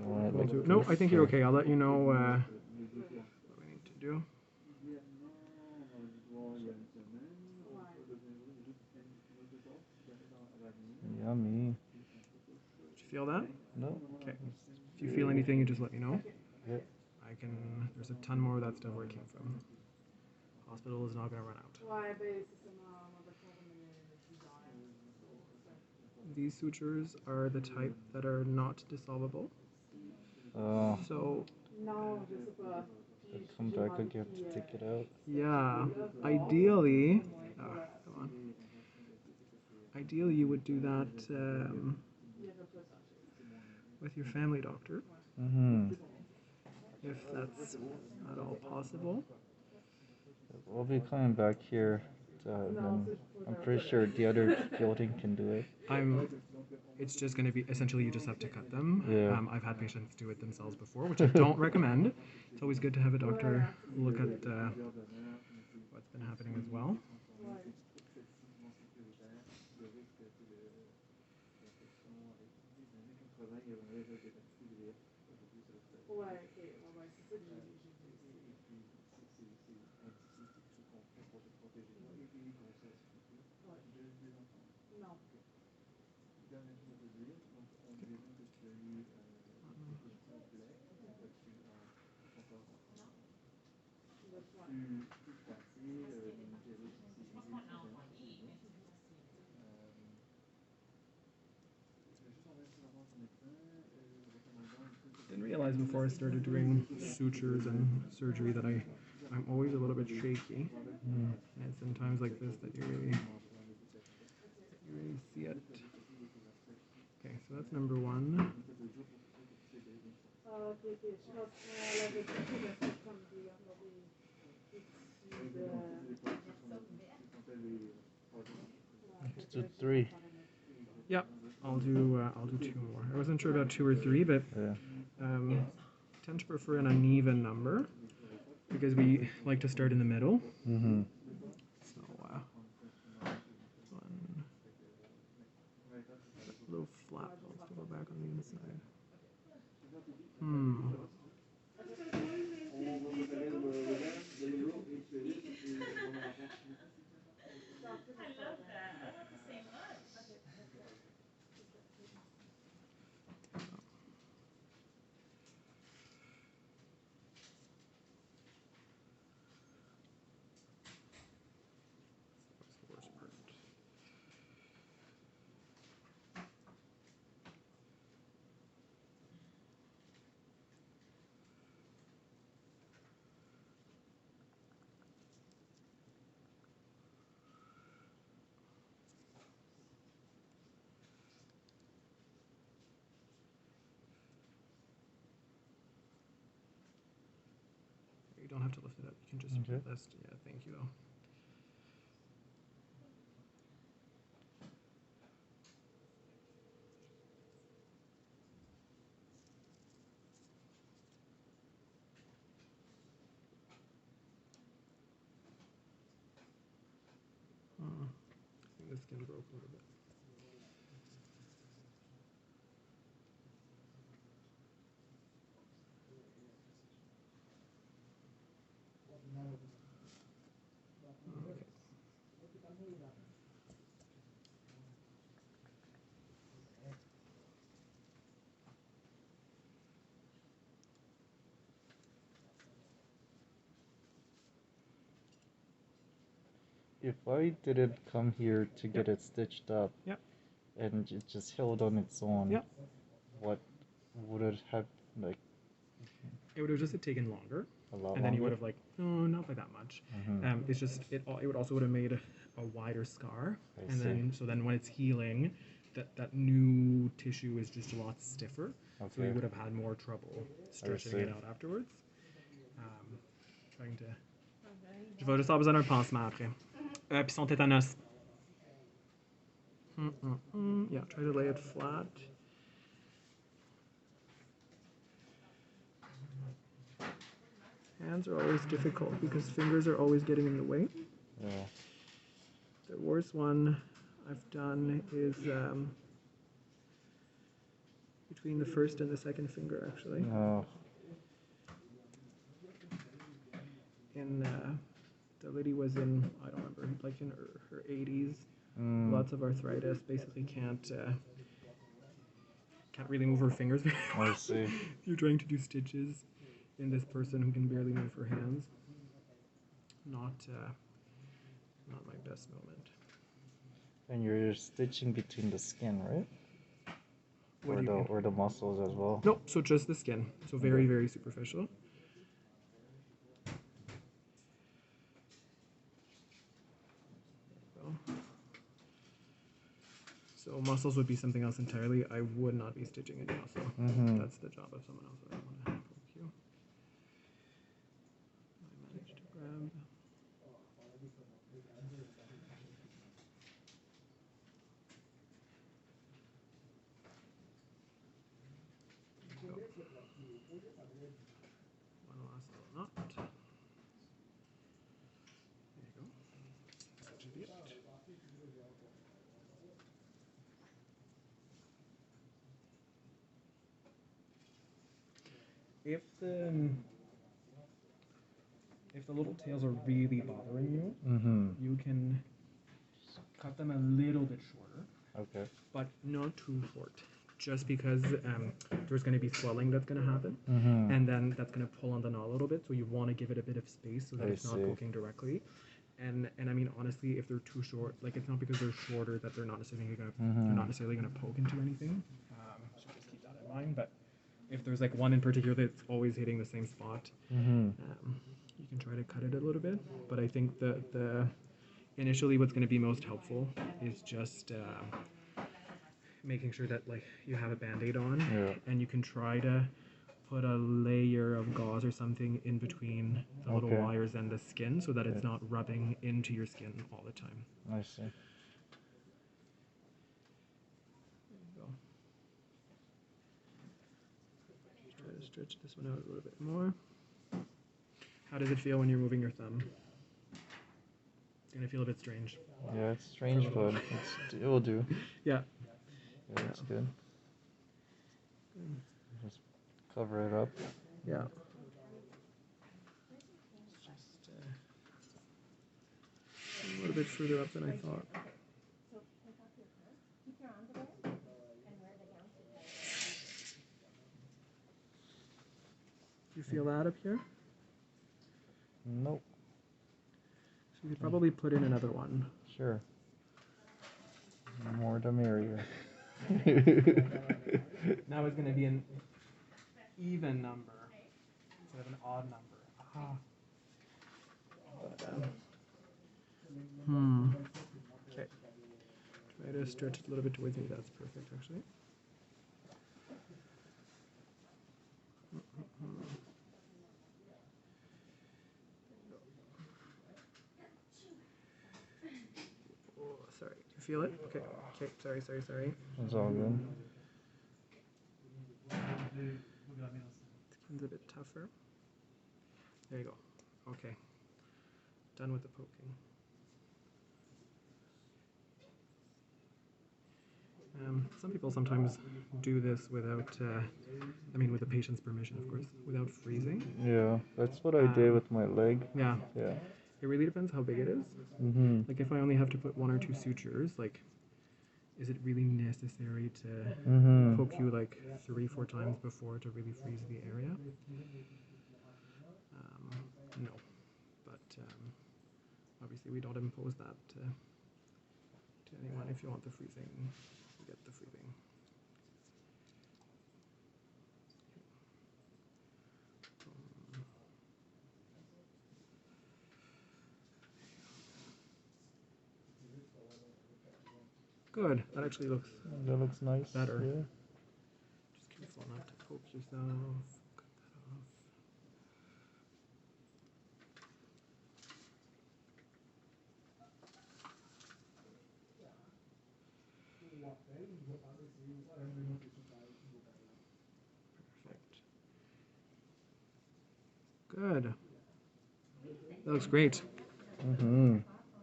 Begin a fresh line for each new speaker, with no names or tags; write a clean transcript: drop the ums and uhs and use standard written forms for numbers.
Like no, I think you're okay. I'll let you know what we need to do.
Yummy.
Did you feel that?
No.
Okay. If you feel anything, you just let me know.
Yeah.
I can. There's a ton more of that stuff where it came from. Hospital is not going to run out. These sutures are the type that are not dissolvable.
So
I
come back again to take it out.
Yeah, ideally, come on. Ideally, you would do that with your family doctor, if that's at all possible.
We'll be coming back here. Then I'm pretty sure the other building can do it.
It's just going to be essentially you just have to cut them.
Yeah.
I've had patients do it themselves before, which I don't recommend. It's always good to have a doctor look at what's been happening as well. Didn't realize before I started doing sutures and surgery that I'm always a little bit shaky. And it's in times like this that you really see it. Okay, so that's number one.
Let's do 3.
Yep, I'll do 2 more. I wasn't sure about 2 or 3, but tend to prefer an uneven number because we like to start in the middle. So one, that little flap wants to go back on the inside. You don't have to lift it up. You can just list. Yeah, thank you though. I think the skin broke a little bit.
If I didn't come here to get it stitched up,
Yep.
and it just healed on its own,
Yep.
what would it have like?
It would have just taken longer,
A lot
and then you
longer?
would have like, no, not by that much. It's just it would also would have made a wider scar,
I see.
so then when it's healing, that new tissue is just a lot stiffer, so you would have had more trouble stretching it out afterwards. Trying to. Je vais juste avoir besoin d'un pansement après. Puis son tétanos. Yeah, try to lay it flat. Hands are always difficult because fingers are always getting in the way.
Yeah.
The worst one I've done is between the first and the second finger, actually.
Oh.
And the lady was in, I don't remember, like in her 80s.
Mm.
Lots of arthritis. Basically, can't really move her fingers very well.
I see.
You're trying to do stitches in this person who can barely move her hands. Not my best moment.
And you're stitching between the skin, right?
What do you mean?
Or the muscles as well?
Nope, so just the skin. So very, very superficial. So muscles would be something else entirely. I would not be stitching any muscle.
Mm-hmm.
That's the job of someone else. I don't want to poke you. I managed to grab. One last little knot. There you go. That should be it. If the little tails are really bothering you, you can cut them a little bit shorter.
Okay.
But not too short. Just because there's going to be swelling that's going to happen, and then that's going to pull on the knot a little bit. So you want to give it a bit of space so that it's not poking directly. And I mean, honestly, if they're too short, like it's not because they're shorter that they're not necessarily going to poke into anything. So just keep that in mind. But if there's like one in particular that's always hitting the same spot, you can try to cut it a little bit. But I think the initially what's going to be most helpful is just making sure that like you have a band-aid on, and you can try to put a layer of gauze or something in between the little wires and the skin so that it's not rubbing into your skin all the time.
I see.
There you go. Try to stretch this one out a little bit more. How does it feel when you're moving your thumb? It's gonna feel a bit strange.
Yeah, it's strange, but it will do.
Yeah.
Yeah, that's good. Just cover it up.
Yeah. Just a little bit further up than I thought. You feel that up here?
Nope.
So you could probably put in another one.
Sure. More the merrier.
Now it's going to be an even number instead of an odd number. Ah. Okay. Try to stretch it a little bit towards me. That's perfect, actually. Oh, sorry. Do you feel it? Okay. Okay. Sorry.
It's all good.
Skin's a bit tougher. There you go. Okay. Done with the poking. Some people sometimes do this without, with the patient's permission, of course, without freezing.
Yeah, that's what I did with my leg.
Yeah.
Yeah.
It really depends how big it is. Like if I only have to put 1 or 2 sutures, like, is it really necessary to poke you like 3-4 times before to really freeze the area? No. But obviously we don't impose that to anyone. If you want the freezing, you get the freezing. Good. That actually looks
nice.
better.
Yeah.
Just careful not to poke yourself. Cut that off. Perfect. Good. That looks great.